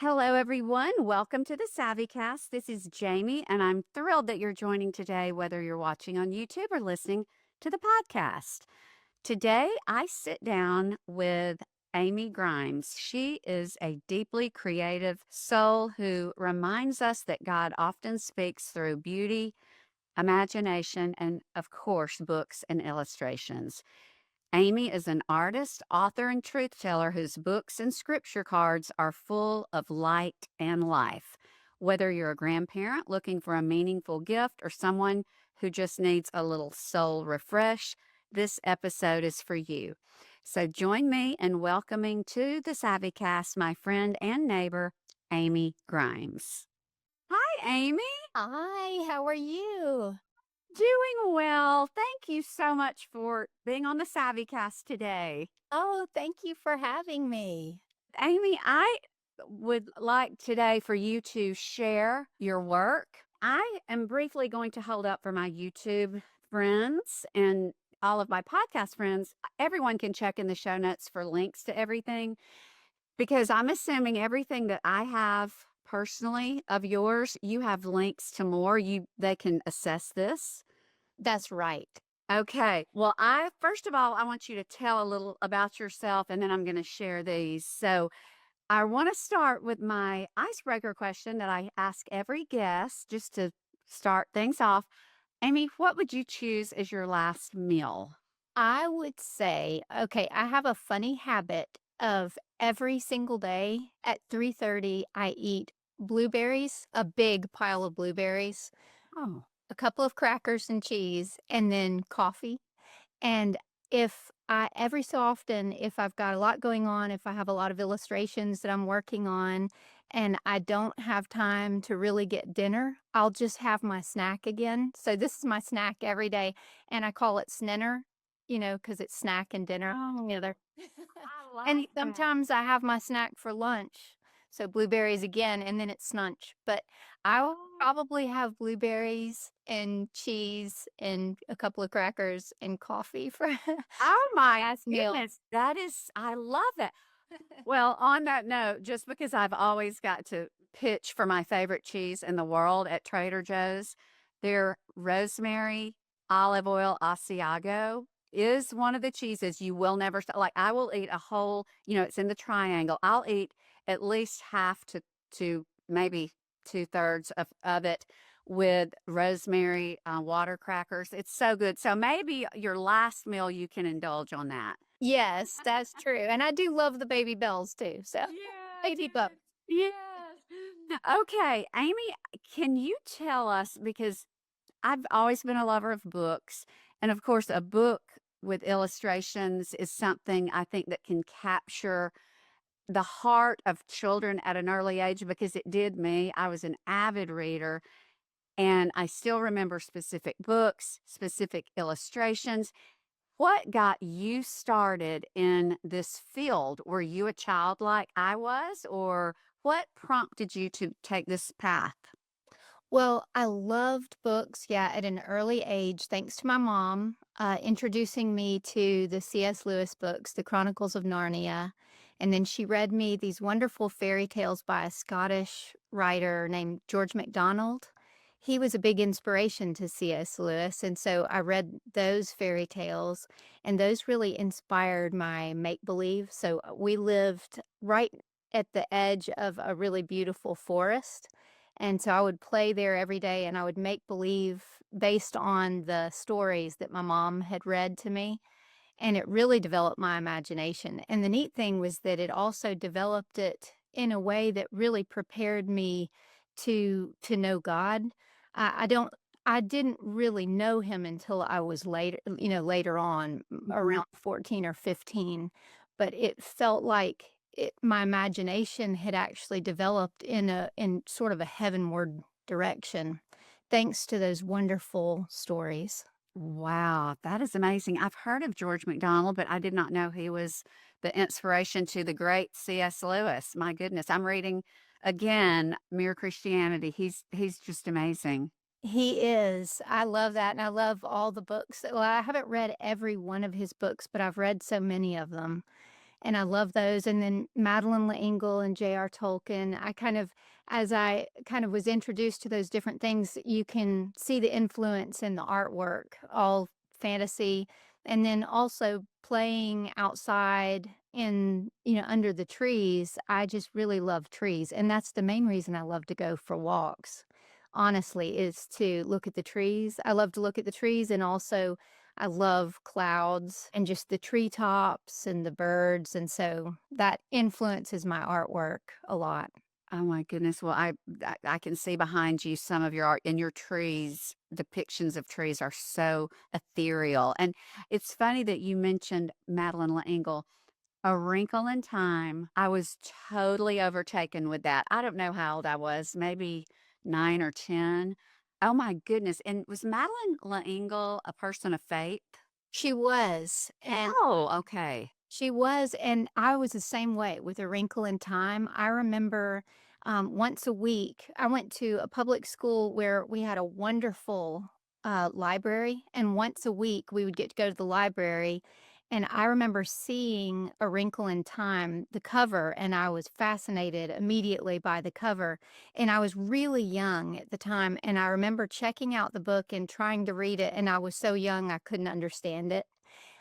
Hello, everyone. Welcome to the SavvyCast. This is Jamie, and I'm thrilled that you're joining today, whether you're watching on YouTube or listening to the podcast. Today, I sit down with Amy Grimes. She is a deeply creative soul who reminds us that God often speaks through beauty, imagination, and, of course, books and illustrations. Amy is an artist, author, and truth teller whose books and scripture cards are full of light and life. Whether you're a grandparent looking for a meaningful gift or someone who just needs a little soul refresh, this episode is for you. So join me in welcoming to the SavvyCast my friend and neighbor, Amy Grimes. Hi, Amy. Hi, how are you? Doing well. Thank you so much for being on the SavvyCast today. Oh, thank you for having me. Amy, I would like today for you to share your work. I am briefly going to hold up for my YouTube friends and all of my podcast friends. Everyone can check in the show notes for links to everything because I'm assuming everything that I have personally of yours, you have links to more. They can assess this. That's right. Okay. Well, I first of all, I want you to tell a little about yourself and then I'm going to share these. So, I want to start with my icebreaker question that I ask every guest just to start things off. Amy, what would you choose as your last meal? I would say, okay, I have a funny habit of every single day at 3:30 I eat blueberries, a big pile of blueberries, Oh, a couple of crackers and cheese, and then coffee. And if I every so often, if I've got a lot going on, if I have a lot of illustrations that I'm working on and I don't have time to really get dinner, I'll just have my snack again. So this is my snack every day, and I call it snenner, because it's snack and dinner oh, together. I And like that. sometimes I have my snack for lunch. So blueberries again, and then it's snunch. But I will Oh, probably have blueberries and cheese and a couple of crackers and coffee for oh my last meal. goodness. I love that. Well, on that note, just because I've always got to pitch for my favorite cheese in the world at Trader Joe's, their rosemary olive oil Asiago is one of the cheeses you will never like. I will eat a whole, it's in the triangle. I'll eat at least half to maybe two-thirds of it with rosemary water crackers. It's so good. So maybe your last meal you can indulge on that. Yes, that's true. And I do love the baby bells too. So Yes, baby bump. yes, yes. Okay, Amy, can you tell us, because I've always been a lover of books, and of course, a book with illustrations is something I think that can capture the heart of children at an early age because it did me. I was an avid reader, and I still remember specific books, specific illustrations. What got you started in this field? Were you a child like I was, or what prompted you to take this path? Well, I loved books, yeah, at an early age, thanks to my mom introducing me to the C.S. Lewis books, The Chronicles of Narnia. And then she read me these wonderful fairy tales by a Scottish writer named George MacDonald. He was a big inspiration to C.S. Lewis. And so I read those fairy tales, and those really inspired my make believe. So we lived right at the edge of a really beautiful forest. And so I would play there every day and I would make believe based on the stories that my mom had read to me. And it really developed my imagination. And the neat thing was that it also developed it in a way that really prepared me to know God. I don't I didn't really know him until I was later on, Mhm. around 14 or 15, but it felt like my imagination had actually developed in sort of a heavenward direction thanks to those wonderful stories. Wow, that is amazing. I've heard of George MacDonald, but I did not know he was the inspiration to the great C.S. Lewis. My goodness, I'm reading again Mere Christianity. He's just amazing. He is. I love that, and I love all the books. Well, I haven't read every one of his books, but I've read so many of them. and I love those, and then Madeline L'Engle and J.R. Tolkien, as I kind of was introduced to those different things, you can see the influence in the artwork, all fantasy, and then also playing outside in, under the trees. I just really love trees, and that's the main reason I love to go for walks, honestly, is to look at the trees. I love to look at the trees, and also I love clouds and just the treetops and the birds, and so that influences my artwork a lot. Oh my goodness. Well, I can see behind you some of your art and your trees. Depictions of trees are so ethereal. And it's funny that you mentioned Madeline L'Engle. A Wrinkle in Time. I was totally overtaken with that. I don't know how old I was, maybe 9 or 10. Oh my goodness. And was Madeline L'Engle a person of faith? She was, and Oh, okay. she was, and I was the same way with A Wrinkle in Time. I remember, once a week, I went to a public school where we had a wonderful, library, and once a week, we would get to go to the library, and I remember seeing A Wrinkle in Time, the cover, and I was fascinated immediately by the cover, and I was really young at the time, and I remember checking out the book and trying to read it, and I was so young, I couldn't understand it,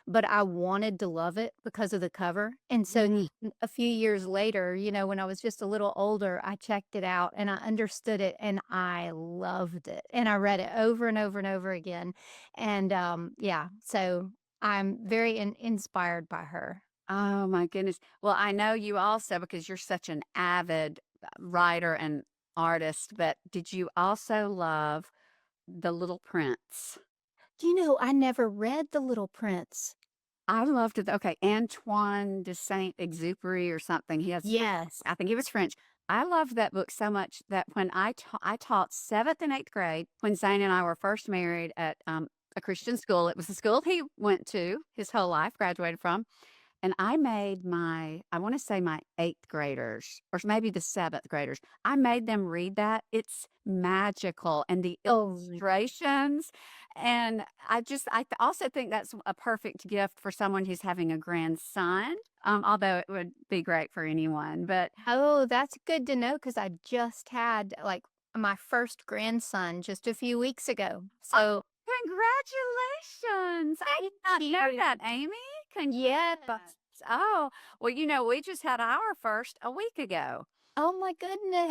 but I wanted to love it because of the cover, and so Mhm. a few years later, when I was just a little older, I checked it out and I understood it and I loved it, and I read it over and over and over again, and, yeah, so I'm very inspired by her. Oh my goodness. Well, I know you also because you're such an avid writer and artist, but did you also love The Little Prince? I never read The Little Prince. I loved it. Okay, Antoine de Saint-Exupéry or something. He has Yes. I think he was French. I loved that book so much that when I taught 7th and 8th grade when Zane and I were first married at, a Christian school. It was the school he went to his whole life, graduated from. And I made I wanna say my 8th graders, or maybe the 7th graders, I made them read that. It's magical, and the Oh my illustrations, and also think that's a perfect gift for someone who's having a grandson, although it would be great for anyone, but Oh, that's good to know because I just had, like, my first grandson just a few weeks ago. So, congratulations! I thank did not know you. that, Amy. Yes. Congrats. Oh, well, we just had our first a week ago. Oh my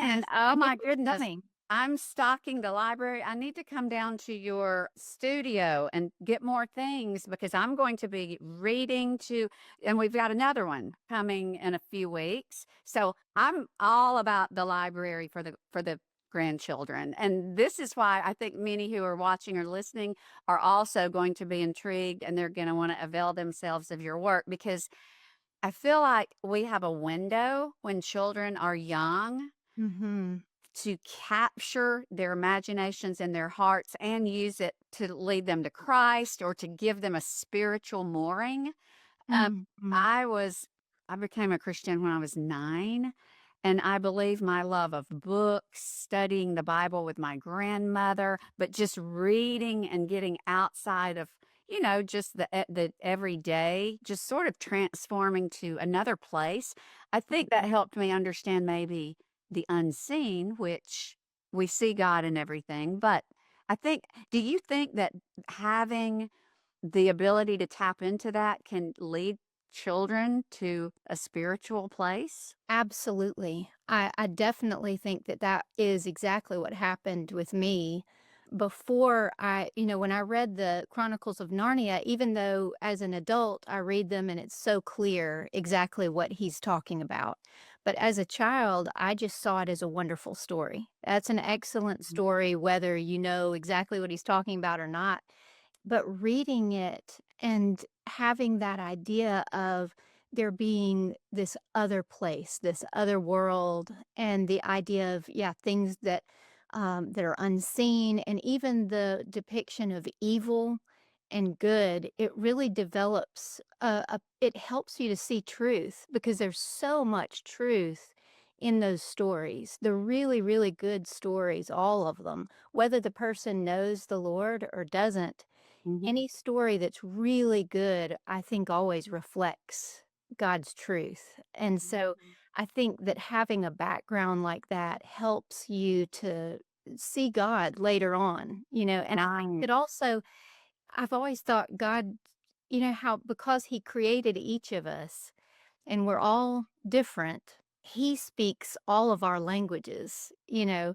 And goodness. oh I knew my it was goodness, coming. I'm stocking the library. I need to come down to your studio and get more things because I'm going to be reading and we've got another one coming in a few weeks. So I'm all about the library for the grandchildren. And this is why I think many who are watching or listening are also going to be intrigued and they're going to want to avail themselves of your work because I feel like we have a window when children are young Mhm. to capture their imaginations and their hearts and use it to lead them to Christ or to give them a spiritual mooring. Um, Mhm. I was I became a Christian when I was 9, and I believe my love of books, studying the Bible with my grandmother, but just reading and getting outside of, just the everyday, just sort of transforming to another place. I think that helped me understand maybe the unseen, which we see God in everything, but do you think that having the ability to tap into that can lead children to a spiritual place? Absolutely. I definitely think that that is exactly what happened with me before when I read the Chronicles of Narnia, even though as an adult I read them and it's so clear exactly what he's talking about. But as a child, I just saw it as a wonderful story. That's an excellent Mhm. story, whether you know exactly what he's talking about or not. But reading it and having that idea of there being this other place, this other world, and the idea of, yeah, things that are unseen, and even the depiction of evil and good, it really develops it helps you to see truth because there's so much truth in those stories. The really, really good stories, all of them, whether the person knows the Lord or doesn't, Mhm. any story that's really good, I think always reflects God's truth. And so Mhm. I think that having a background like that helps you to see God later on, and I think Right. that also I've always thought God, how because he created each of us and we're all different, he speaks all of our languages.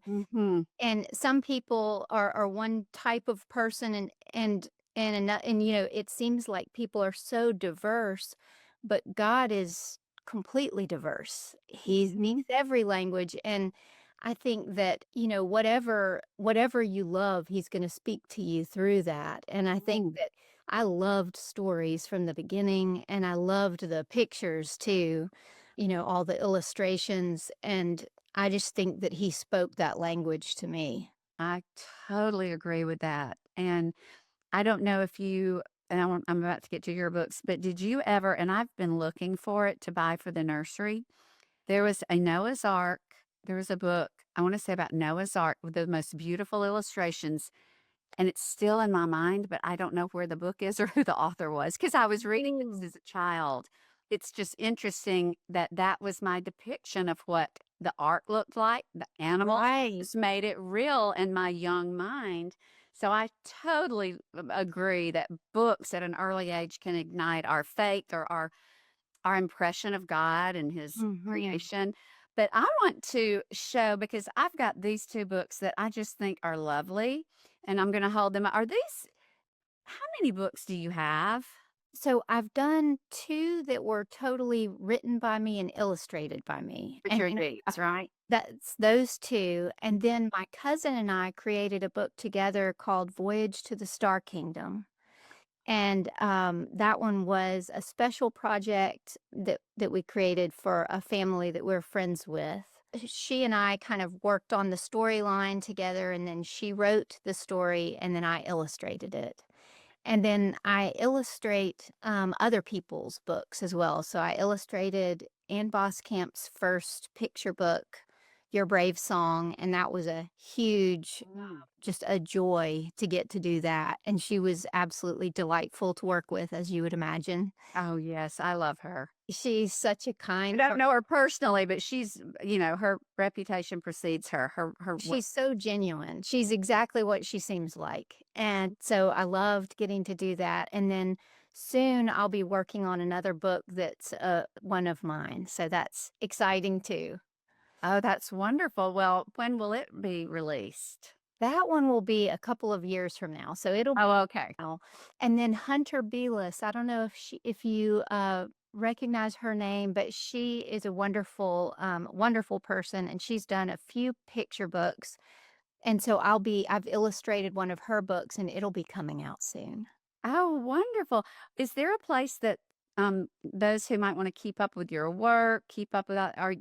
Mhm. And some people are one type of person and it seems like people are so diverse, but God is completely diverse. He Mhm. speaks every language, and I think that, whatever you love, he's going to speak to you through that. And I think Mm. that I loved stories from the beginning, and I loved the pictures too, all the illustrations, and I just think that he spoke that language to me. I totally agree with that. And I don't know if you, and I'm about to get to your books, but did you ever, and I've been looking for it to buy for the nursery. There was a Noah's Ark. There was a book, I want to say about Noah's Ark with the most beautiful illustrations. And it's still in my mind, but I don't know where the book is or who the author was because I was reading this Ooh. as a child. It's just interesting that that was my depiction of what the art looked like. The animals Right. just made it real in my young mind. So I totally agree that books at an early age can ignite our faith or our impression of God and his Mhm. creation. But I want to show because I've got these 2 books that I just think are lovely, and I'm gonna hold them are these how many books do you have? So I've done 2 that were totally written by me and illustrated by me, and, Richard Deeds, right? that's those 2, and then my cousin and I created a book together called Voyage to the Star Kingdom, and, that one was a special project that we created for a family that we're friends with. She and I kind of worked on the storyline together, and then she wrote the story, and then I illustrated it. And then I illustrate, other people's books as well. So I illustrated Ann Boskamp's first picture book, Your Brave Song, and that was a huge Wow. just a joy to get to do that, and she was absolutely delightful to work with, as you would imagine. Oh, yes, I love her. She's such a I kind don't heart. know her personally, but her reputation precedes her. Her what She's so genuine. She's exactly what she seems like, and so I loved getting to do that, and then soon I'll be working on another book that's, one of mine, so that's exciting too. oh, that's wonderful. Well, when will it be released? That one will be a couple of years from now, so it'll be Oh, okay. now. And then Hunter Belis, I don't know if you, recognize her name, but she is a wonderful, wonderful person, and she's done a few picture books, and so I've illustrated one of her books, and it'll be coming out soon. Oh, wonderful. Is there a place that those who might want to keep up with your work, keep up with that, are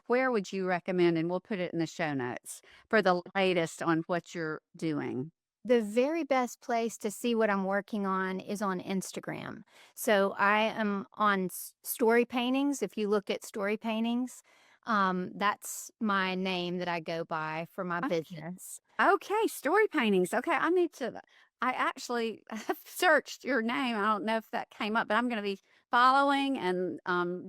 where would you recommend? And we'll put it in the show notes for the latest on what you're doing. The very best place to see what I'm working on is on Instagram. So I am on Story Paintings. If you look at Story Paintings, that's my name that I go by for my Okay. business. Okay, story paintings. Okay, I need to. I actually have searched your name. I don't know if that came up, but I'm going to be following and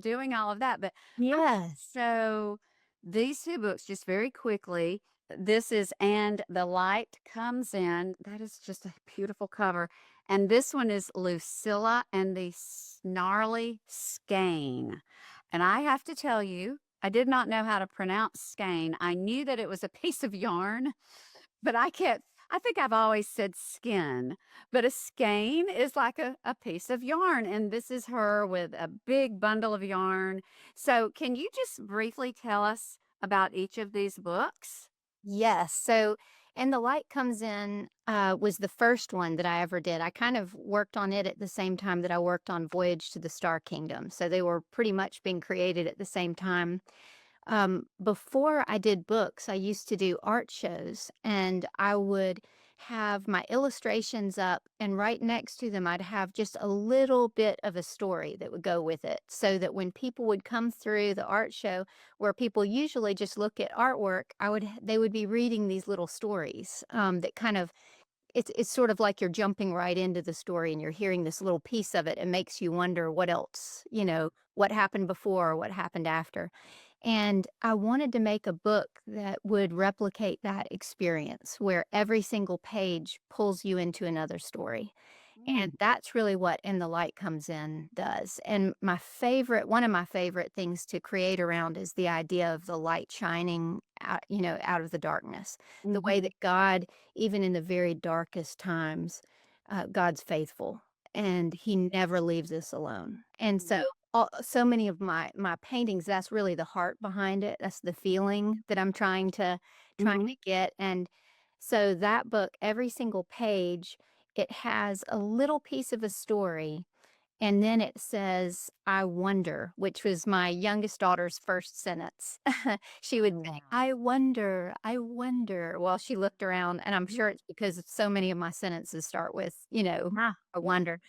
doing all of that. But I, Yes. so these 2 books, just very quickly. This is And the Light Comes In. That is just a beautiful cover. And this one is Lucilla and the Snarly Skein. And I have to tell you, I did not know how to pronounce skein. I knew that it was a piece of yarn, but I think I've always said skin, but a skein is like a piece of yarn. And this is her with a big bundle of yarn. So, can you just briefly tell us about each of these books? Yes. So, and the light comes in was the first one that I ever did. I kind of worked on it at the same time that I worked on Voyage to the Star Kingdom. So they were pretty much being created at the same time. Before I did books, I used to do art shows, and I would have my illustrations up, and right next to them, I'd have just a little bit of a story that would go with it. So that when people would come through the art show, where people usually just look at artwork, they would be reading these little stories that kind of it's sort of like you're jumping right into the story and you're hearing this little piece of it. It makes you wonder what else, what happened before, what happened after. And I wanted to make a book that would replicate that experience where every single page pulls you into another story. And Mm. that's really what In the Light Comes In does. And one of my favorite things to create around is the idea of the light shining out, out of the darkness. The way Mhm. that God, even in the very darkest times, God's faithful and he never leaves us alone. And so Mm. so many of my paintings, that's really the heart behind it. That's the feeling that I'm trying to Mhm. get. And so that book, every single page, it has a little piece of a story, and then it says, "I wonder," which was my youngest daughter's first sentence. She would say, Oh. I wonder," while she looked around, and I'm Mhm. sure it's because so many of my sentences start with, Yeah. "I Yeah. wonder."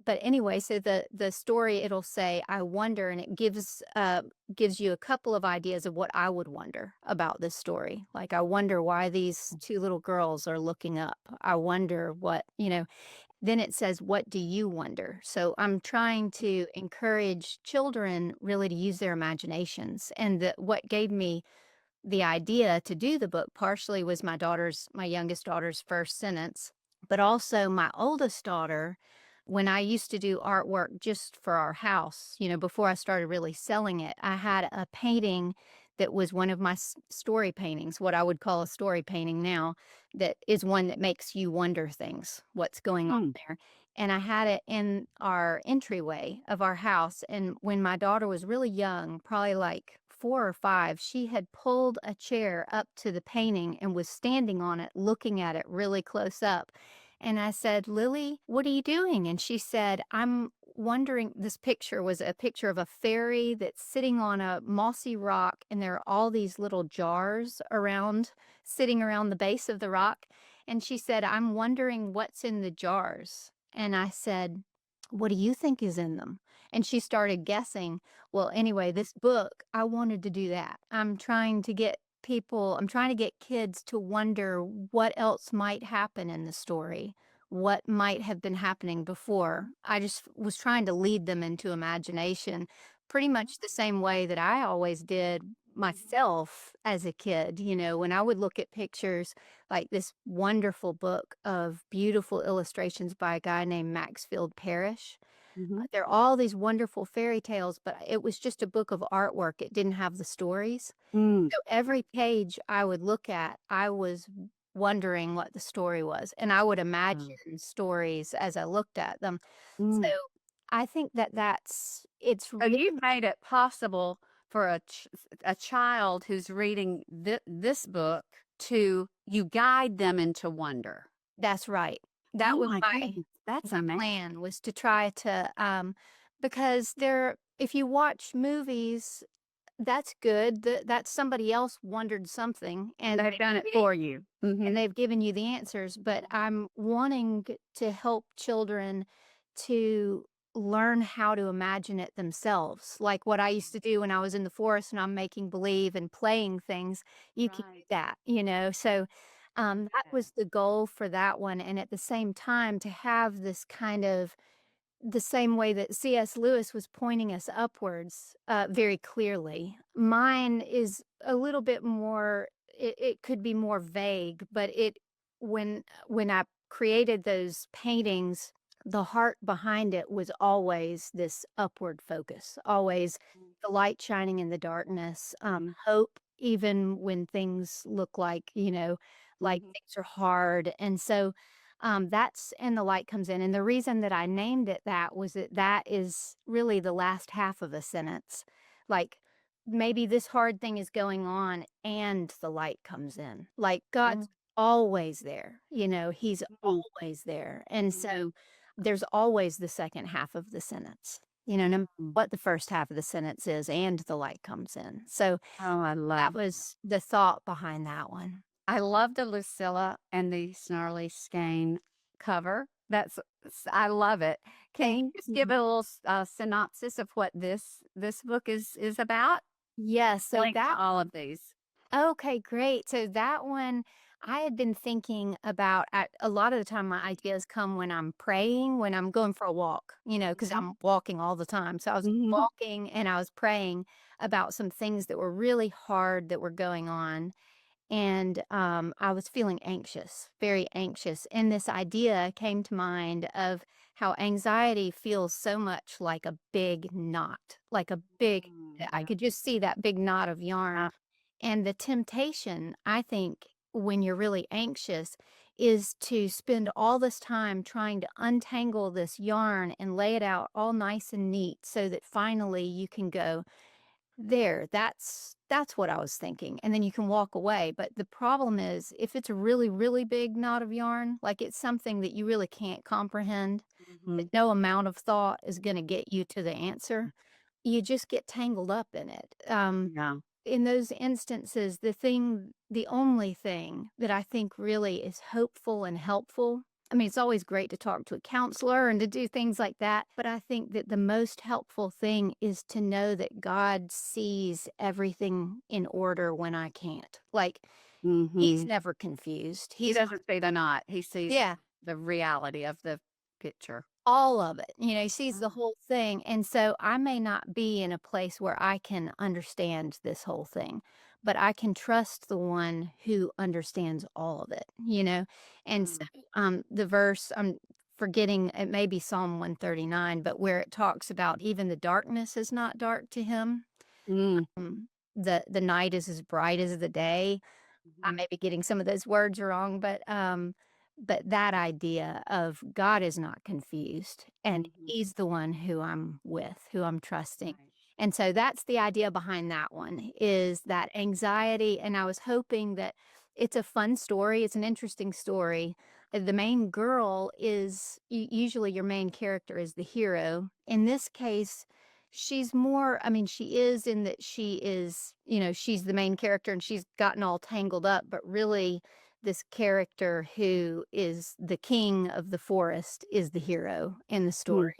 But anyway, so the story, it'll say, "I wonder," and it gives you a couple of ideas of what I would wonder about this story. Like, I wonder why these 2 little girls are looking up. I wonder then it says, "What do you wonder?" So I'm trying to encourage children really to use their imaginations, and what gave me the idea to do the book partially was my youngest daughter's first sentence, but also my oldest daughter, when I used to do artwork just for our house, before I started really selling it, I had a painting that was one of my story paintings, what I would call a story painting now, that is one that makes you wonder things, what's going on Mm. there. And I had it in our entryway of our house. And when my daughter was really young, probably like 4 or 5, she had pulled a chair up to the painting and was standing on it, looking at it really close up. And I said, "Lily, what are you doing?" And she said, "I'm wondering." This picture was a picture of a fairy that's sitting on a mossy rock, and there are all these little jars sitting around the base of the rock. And she said, "I'm wondering what's in the jars." And I said, "What do you think is in them?" And she started guessing. Well, anyway, this book, I wanted to do that. I'm trying to get kids to wonder what else might happen in the story, what might have been happening before. I just was trying to lead them into imagination pretty much the same way that I always did myself as a kid. When I would look at pictures like this wonderful book of beautiful illustrations by a guy named Maxfield Parrish. Mhm. There are all these wonderful fairy tales, but it was just a book of artwork. It didn't have the stories. Mm. So every page I would look at, I was wondering what the story was, and I would Oh. imagine stories as I looked at them. So Mm. I think that it's So you've made it possible for a child who's reading this book to you guide them into wonder. that's right. Oh That was my my goodness, that's my amazing. plan, was to try to, because if you watch movies, that's good. That's somebody else wondered something, and They've done it for you. Mhm. they've given you the answers, but I'm wanting to help children to learn how to imagine it themselves. Like what I used to do when I was in the forest and I'm making believe and playing things, you can do Right. that. So that Yeah. was the goal for that one. And at the same time, to have this kind of the same way that C.S. Lewis was pointing us upwards, very clearly. Mine is a little bit more, it could be more vague, but when I created those paintings, the heart behind it was always this upward focus, always the light shining in the darkness, Mhm. hope even when things look like Mhm. things are hard. And so that's And the Light Comes In. And the reason that I named it that was that is really the last half of a sentence. Like, maybe this hard thing is going on and the light comes in. Like, God's Mhm. always there, He's Mhm. always there. And Mhm. so there's always the second half of the sentence, no matter Mm. what the first half of the sentence is, and the light comes in. So Oh, I that love was the thought behind that one. I love the Lucilla and the Snarly Skein cover. I love it. Can Thank you just give you. a little synopsis of what this book is about? Yes, so Link to that all of these. Okay, great. So that one, I had been thinking about a lot of the time my ideas come when I'm praying, when I'm going for a walk, because Mhm. I'm walking all the time. So I was Mhm. walking and I was praying about some things that were really hard that were going on. And I was feeling anxious, very anxious. And this idea came to mind of how anxiety feels so much like a big knot, like a big, I Yeah. could just see that big knot of yarn. And the temptation, I think, when you're really anxious, is to spend all this time trying to untangle this yarn and lay it out all nice and neat so that finally you can go, there, that's what I was thinking, and then you can walk away, but the problem is, if it's a really, really big knot of yarn, like it's something that you really can't comprehend, that Mhm. no amount of thought is gonna get you to the answer, you just get tangled up in it. Yeah. In those instances, the only thing that I think really is hopeful and helpful, I mean, it's always great to talk to a counselor and to do things like that, but I think that the most helpful thing is to know that God sees everything in order when I can't. Like, he's Mhm. never confused. He He's doesn't see the knot. He sees yeah. the reality of the picture. All of it, he sees the Ah. whole thing, and so I may not be in a place where I can understand this whole thing, but I can trust the one who understands all of it, And so, Mm. the verse, I'm forgetting, it may be Psalm 139, but where it talks about even the darkness is not dark to him. Mm. The night is as bright as the day. I Mhm. may be getting some of those words wrong, but that idea of God is not confused, and Mhm. he's the one who I'm with, who I'm trusting. Right. And so that's the idea behind that one, is that anxiety, and I was hoping that it's a fun story, it's an interesting story. The main girl is usually your main character is the hero. In this case, she's more, I mean, she is in that she is, she's the main character and she's gotten all tangled up, but really this character who is the king of the forest is the hero in the Mm. story.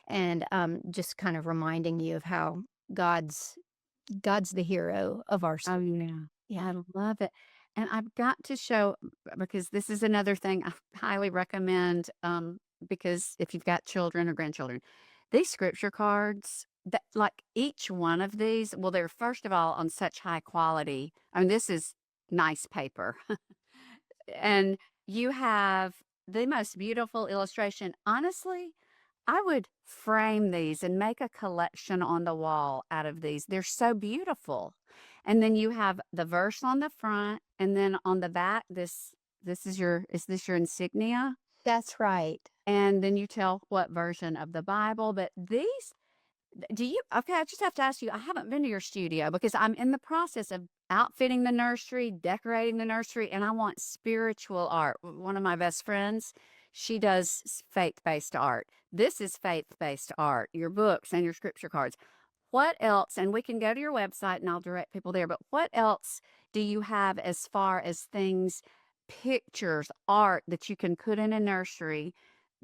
And just kind of reminding you of how God's God's the hero of our Oh, story. yeah. Yeah. I love it. And I've got to show because this is another thing I highly recommend, because if you've got children or grandchildren, these scripture cards that like each one of these, well, they're first of all on such high quality. I mean, this is nice paper. And you have the most beautiful illustration. Honestly, I would frame these and make a collection on the wall out of these. They're so beautiful. And then you have the verse on the front, and then on the back, this is this your insignia? That's right. And then you tell what version of the Bible. But these do you okay, I just have to ask you, I haven't been to your studio because I'm in the process of outfitting the nursery, decorating the nursery, and I want spiritual art. One of my best friends, she does faith-based art. This is faith-based art, your books and your scripture cards. What else, and we can go to your website and I'll direct people there, but what else do you have as far as things, pictures, art that you can put in a nursery?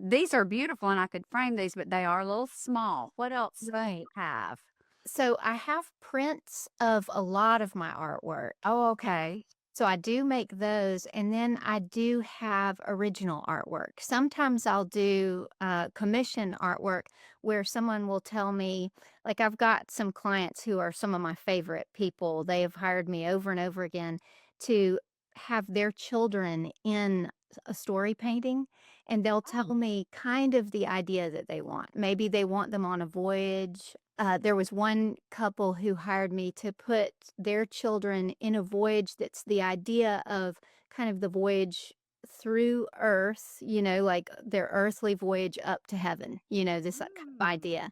These are beautiful and I could frame these, but they are a little small. What else do Right. you have? So I have prints of a lot of my artwork. Oh, okay. So I do make those, and then I do have original artwork. Sometimes I'll do commission artwork where someone will tell me, like I've got some clients who are some of my favorite people. They have hired me over and over again to have their children in a story painting, and they'll tell Oh. me kind of the idea that they want. Maybe they want them on a voyage. There was one couple who hired me to put their children in a voyage that's the idea of kind of the voyage through Earth, like their earthly voyage up to heaven, this kind of Mm. idea,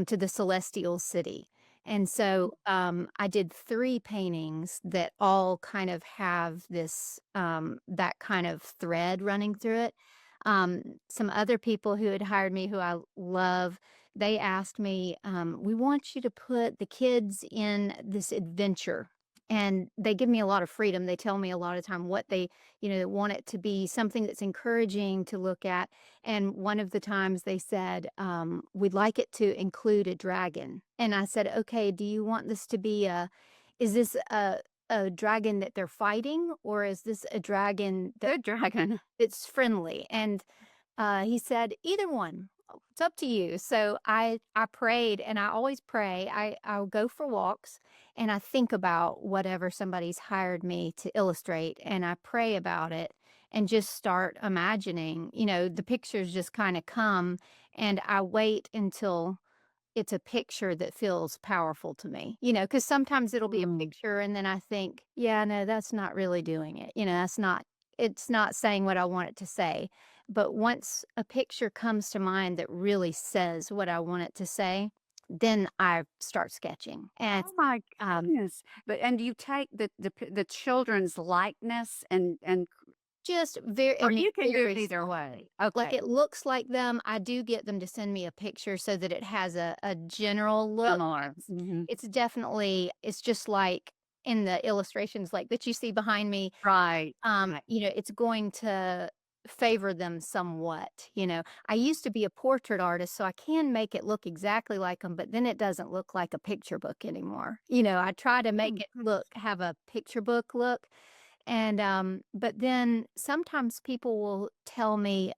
to the celestial city. And so I did three paintings that all kind of have this, that kind of thread running through it. Some other people who had hired me who I love, they asked me, "We want you to put the kids in this adventure." And they give me a lot of freedom. They tell me a lot of time what they want it to be something that's encouraging to look at. And one of the times they said, "We'd like it to include a dragon." And I said, "Okay, do you want this to be is this a dragon that they're fighting, or is this a dragon Good dragon. that's friendly? And he said, "Either one. It's up to you." So I prayed, and I always pray. I'll go for walks, and I think about whatever somebody's hired me to illustrate, and I pray about it, and just start imagining. The pictures just kind of come, and I wait until it's a picture that feels powerful to me. Because sometimes it'll be a Mm. picture, and then I think, yeah, no, that's not really doing it. It's not saying what I want it to say. But once a picture comes to mind that really says what I want it to say, then I start sketching. And Oh my um, goodness. But and you take the children's likeness and just very, I or mean, you can do it very either way. slightly. Like Okay. it looks like them. I do get them to send me a picture so that it has a general look. Similar. Mhm. It's definitely, it's just like in the illustrations like that you see behind me. Right. Right. It's going to favor them somewhat. I used to be a portrait artist, so I can make it look exactly like them, but then it doesn't look like a picture book anymore. I try to make Oh, it goodness. have a picture book look. And but then sometimes people will tell me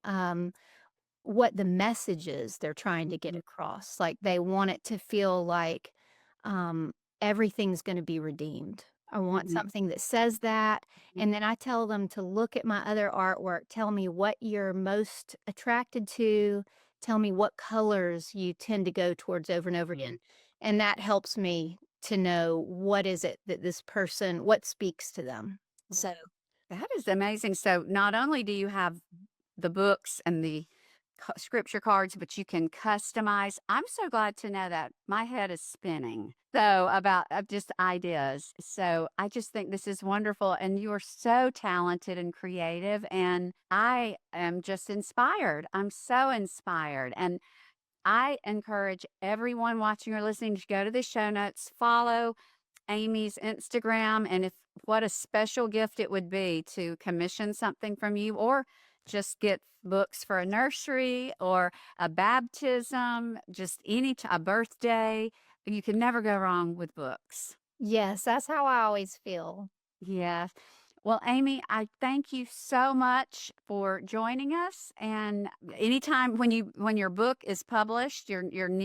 what the messages they're trying to get Mhm. across. Like they want it to feel like um, everything's going to be redeemed. I want Mhm. something that says that. Mhm. And then I tell them to look at my other artwork, tell me what you're most attracted to, tell me what colors you tend to go towards over and over again. And that helps me to know what is it that this person, what speaks to them. So That is amazing. So not only do you have the books and the scripture cards, but you can customize. I'm so glad to know that. My head is spinning. So about just ideas. So I just think this is wonderful, and you are so talented and creative, and I am just inspired. I'm so inspired, and I encourage everyone watching or listening to go to the show notes, follow Amy's Instagram, and if what a special gift it would be to commission something from you or just get books for a nursery or a baptism, just a birthday. You can never go wrong with books. yes, that's how I always feel. Yes. Well, Amy, I thank you so much for joining us. And anytime when your book is published, your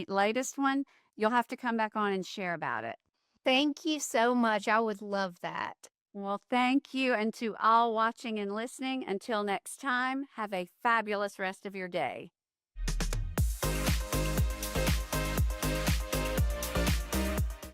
latest one, you'll have to come back on and share about it. Thank you so much. I would love that. Well, thank you. And to all watching and listening, until next time, have a fabulous rest of your day.